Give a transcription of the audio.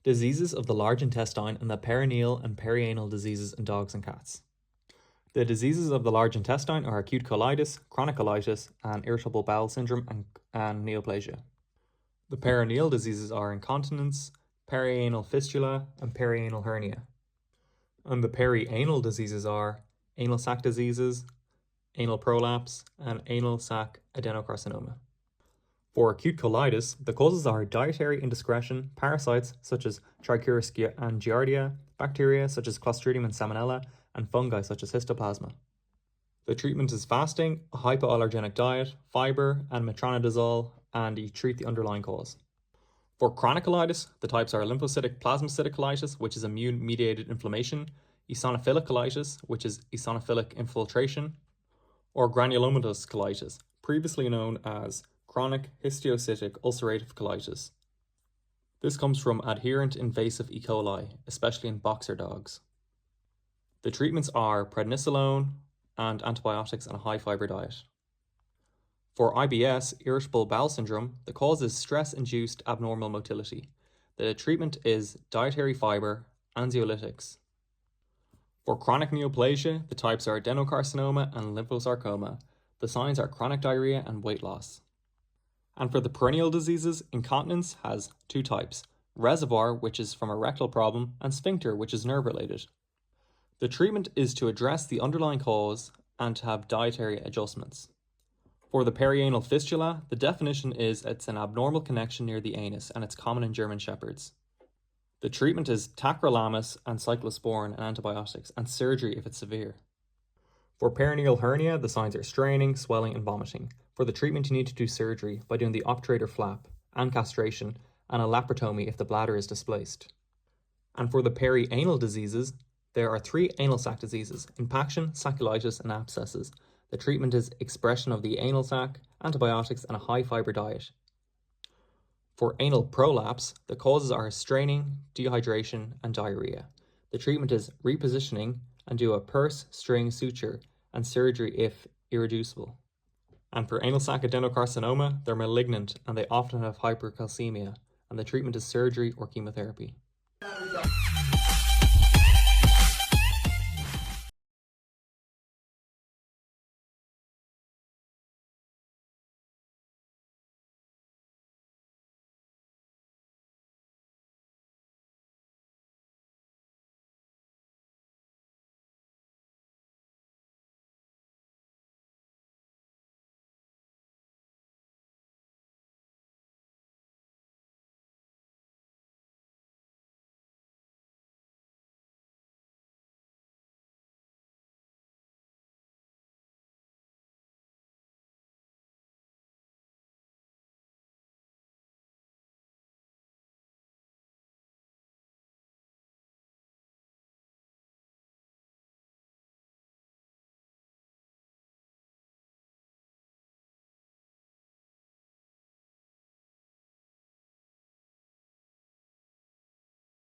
Diseases of the large intestine and the perineal and perianal diseases in dogs and cats. The diseases of the large intestine are acute colitis, chronic colitis, and irritable bowel syndrome and neoplasia. The perineal diseases are incontinence, perianal fistula, and perianal hernia. And the perianal diseases are anal sac diseases, anal prolapse, and anal sac adenocarcinoma. For acute colitis, the causes are dietary indiscretion, parasites such as Trichuris and Giardia, bacteria such as Clostridium and Salmonella, and fungi such as Histoplasma. The treatment is fasting, a hypoallergenic diet, fiber, and metronidazole, and you treat the underlying cause. For chronic colitis, the types are lymphocytic plasmacytic colitis, which is immune-mediated inflammation, eosinophilic colitis, which is eosinophilic infiltration, or granulomatous colitis, previously known as chronic histiocytic ulcerative colitis. This comes from adherent invasive E. coli, especially in boxer dogs. The treatments are prednisolone and antibiotics and a high-fiber diet. For IBS, irritable bowel syndrome, the cause is stress-induced abnormal motility. The treatment is dietary fiber, anxiolytics. For chronic neoplasia, the types are adenocarcinoma and lymphosarcoma. The signs are chronic diarrhea and weight loss. And for the perineal diseases, incontinence has two types, reservoir, which is from a rectal problem, and sphincter, which is nerve-related. The treatment is to address the underlying cause and to have dietary adjustments. For the perianal fistula, the definition is it's an abnormal connection near the anus, and it's common in German Shepherds. The treatment is tacrolimus and cyclosporin and antibiotics, and surgery if it's severe. For perineal hernia, the signs are straining, swelling, and vomiting. For the treatment, you need to do surgery by doing the obturator flap and castration and a laparotomy if the bladder is displaced. And for the perianal diseases, there are 3 anal sac diseases: impaction, sacculitis, and abscesses. The treatment is expression of the anal sac, antibiotics, and a high-fiber diet. For anal prolapse, the causes are straining, dehydration, and diarrhea. The treatment is repositioning and do a purse string suture and surgery if irreducible. And for anal sac adenocarcinoma, they're malignant and they often have hypercalcemia, and the treatment is surgery or chemotherapy.